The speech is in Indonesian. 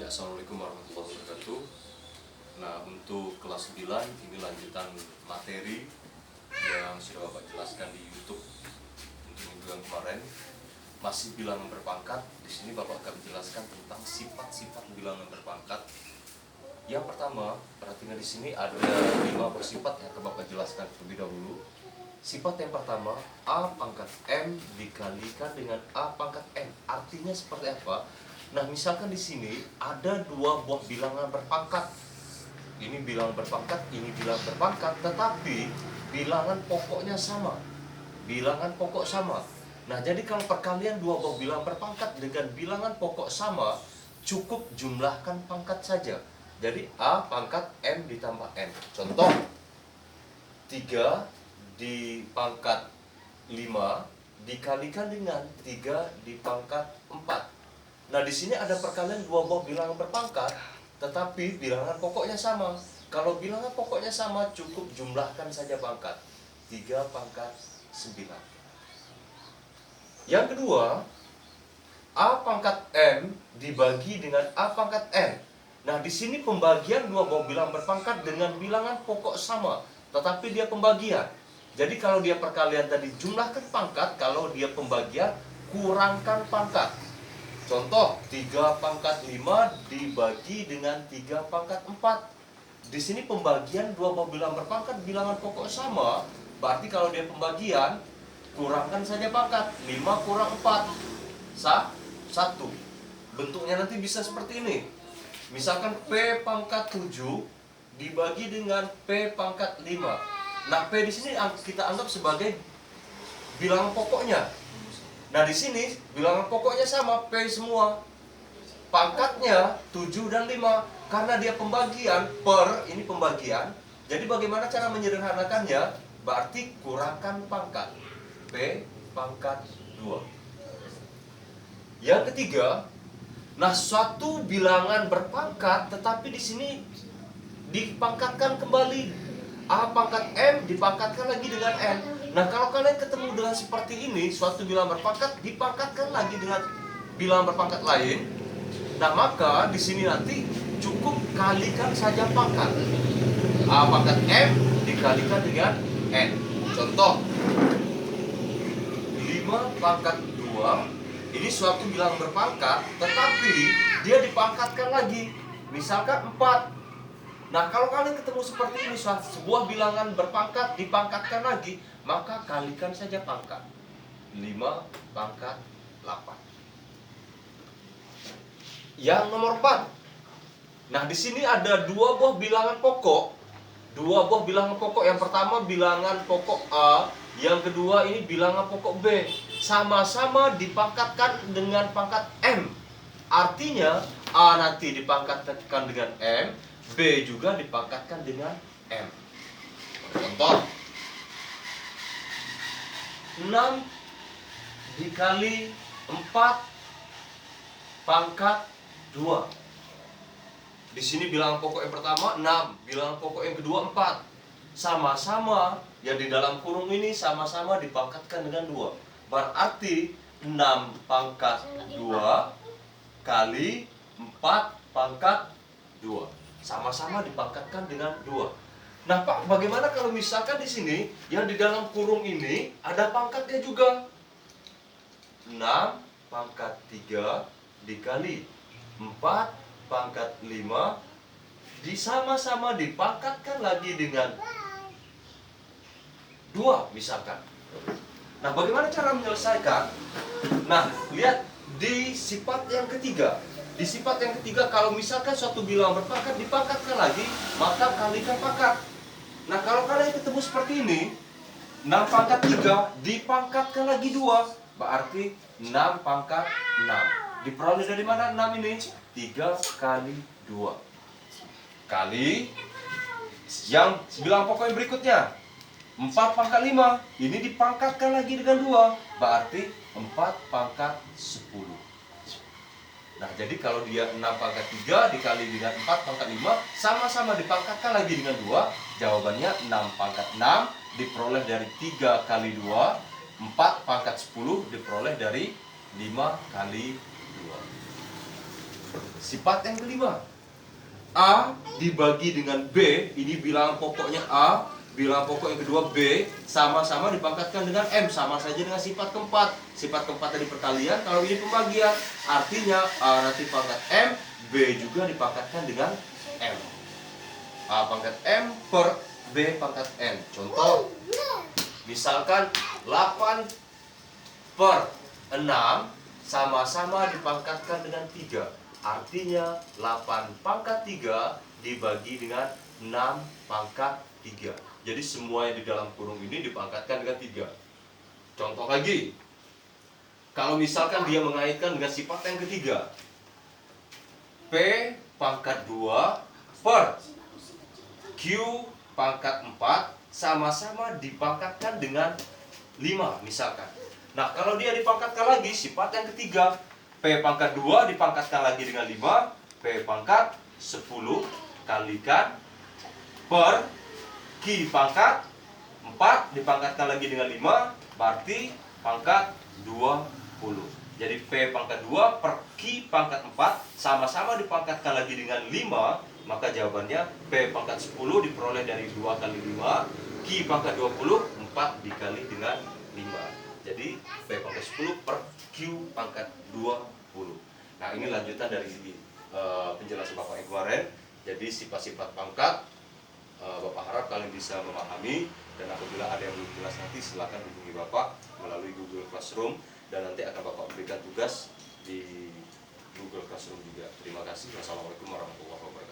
Ya, Assalamualaikum warahmatullahi wabarakatuh. Nah, untuk kelas 9 ini lanjutan materi yang sudah Bapak jelaskan di YouTube untuk minggu yang kemarin. Masih bilangan berpangkat. Di sini Bapak akan menjelaskan tentang sifat-sifat bilangan berpangkat. Yang pertama, perhatikan di sini ada 5 bersifat yang akan Bapak jelaskan terlebih dahulu. Sifat yang pertama, A pangkat M dikalikan dengan A pangkat N. Artinya seperti apa? Nah, misalkan di sini ada dua buah bilangan berpangkat. Ini bilangan berpangkat, ini bilangan berpangkat, tetapi bilangan pokoknya sama. Bilangan pokok sama. Nah, jadi kalau perkalian dua buah bilangan berpangkat dengan bilangan pokok sama, cukup jumlahkan pangkat saja. Jadi A pangkat M ditambah N. Contoh, 3 di pangkat 5 dikalikan dengan 3 di pangkat 4. Nah, di sini ada perkalian dua buah bilangan berpangkat, tetapi bilangan pokoknya sama. Kalau bilangan pokoknya sama, cukup jumlahkan saja pangkat. 3 pangkat 9. Yang kedua, A pangkat M dibagi dengan A pangkat N. Nah, di sini pembagian dua buah bilangan berpangkat dengan bilangan pokok sama, tetapi dia pembagian. Jadi kalau dia perkalian tadi jumlahkan pangkat, kalau dia pembagian kurangkan pangkat. Contoh, 3 pangkat 5 dibagi dengan 3 pangkat 4. Di sini pembagian dua buah bilangan berpangkat bilangan pokok sama, berarti kalau dia pembagian kurangkan saja pangkat. 5 kurang 4 1. Bentuknya nanti bisa seperti ini. Misalkan P pangkat 7 dibagi dengan P pangkat 5. Nah, P di sini kita anggap sebagai bilangan pokoknya. Nah, di sini bilangan pokoknya sama, P semua. Pangkatnya 7 dan 5. Karena dia pembagian per, ini pembagian. Jadi bagaimana cara menyederhanakannya? Berarti kurangkan pangkat. P pangkat 2. Yang ketiga, nah, suatu bilangan berpangkat tetapi di sini dipangkatkan kembali. A pangkat M dipangkatkan lagi dengan N. Nah, kalau kalian ketemu dengan seperti ini, suatu bilangan berpangkat dipangkatkan lagi dengan bilangan berpangkat lain. Nah, maka di sini nanti cukup kalikan saja pangkat. A pangkat M dikalikan dengan N. Contoh, 5 pangkat 2. Ini suatu bilangan berpangkat, tetapi dia dipangkatkan lagi. Misalkan 4. Nah, kalau kalian ketemu seperti ini, sebuah bilangan berpangkat dipangkatkan lagi, maka kalikan saja pangkat. 5 pangkat 8. Yang nomor 4. Nah, di sini ada dua buah bilangan pokok. Dua buah bilangan pokok. Yang pertama bilangan pokok A, yang kedua ini bilangan pokok B. Sama-sama dipangkatkan dengan pangkat M. Artinya A nanti dipangkatkan dengan M, B juga dipangkatkan dengan M. Contoh, 6 dikali 4 pangkat 2. Di sini bilangan pokok yang pertama 6, bilangan pokok yang kedua 4. Sama-sama yang di dalam kurung ini sama-sama dipangkatkan dengan 2. Berarti 6 pangkat 2 kali 4 pangkat 2. Sama-sama dipangkatkan dengan 2. Nah, Pak, bagaimana kalau misalkan di sini yang di dalam kurung ini ada pangkatnya juga? 6 pangkat 3 dikali 4 pangkat 5 sama-sama dipangkatkan lagi dengan 2 misalkan. Nah, bagaimana cara menyelesaikan? Nah, lihat di sifat yang ketiga. Di sifat yang ketiga, kalau misalkan suatu bilangan berpangkat dipangkatkan lagi, maka kalikan pangkat. Nah, kalau kalian ketemu seperti ini, 6 pangkat 3 dipangkatkan lagi 2, berarti 6 pangkat 6. Diperoleh dari mana 6 ini? 3 kali 2. Kali yang bilangan pokok yang berikutnya, 4 pangkat 5. Ini dipangkatkan lagi dengan 2, berarti 4 pangkat 10. Nah, jadi kalau dia 6 pangkat 3 dikali dengan 4 pangkat 5, sama-sama dipangkatkan lagi dengan 2, jawabannya 6 pangkat 6 diperoleh dari 3 kali 2, 4 pangkat 10 diperoleh dari 5 kali 2. Sifat yang kelima, A dibagi dengan B, ini bilangan pokoknya A, bilangan pokok yang kedua B, sama-sama dipangkatkan dengan M, sama saja dengan sifat keempat. Sifat keempat tadi perkalian, kalau ini pembagian, artinya A nanti pangkat M, B juga dipangkatkan dengan M. A pangkat M per B pangkat N. Contoh, misalkan 8 per 6 sama-sama dipangkatkan dengan 3. Artinya 8 pangkat 3 dibagi dengan 6 pangkat 3. Jadi semua yang di dalam kurung ini dipangkatkan dengan 3. Contoh lagi, kalau misalkan dia mengaitkan dengan sifat yang ketiga, P pangkat 2 per Q pangkat 4 sama-sama dipangkatkan dengan 5 misalkan. Nah, kalau dia dipangkatkan lagi sifat yang ketiga, P pangkat 2 dipangkatkan lagi dengan 5, P pangkat 10 kalikan per Q pangkat 4 dipangkatkan lagi dengan 5, berarti pangkat 20. Jadi P pangkat 2 per Q pangkat 4 sama-sama dipangkatkan lagi dengan 5, maka jawabannya P pangkat 10 diperoleh dari 2 kali 5, Q pangkat 20, 4 dikali dengan 5. Jadi P pangkat 10 per Q pangkat 20. Nah, ini lanjutan dari penjelasan Bapak yang kemarin. Jadi sifat-sifat pangkat Bapak harap kalian bisa memahami, dan apabila ada yang belum jelas nanti silakan hubungi Bapak melalui Google Classroom, dan nanti akan Bapak berikan tugas di Google Classroom juga. Terima kasih. Wassalamualaikum warahmatullahi wabarakatuh.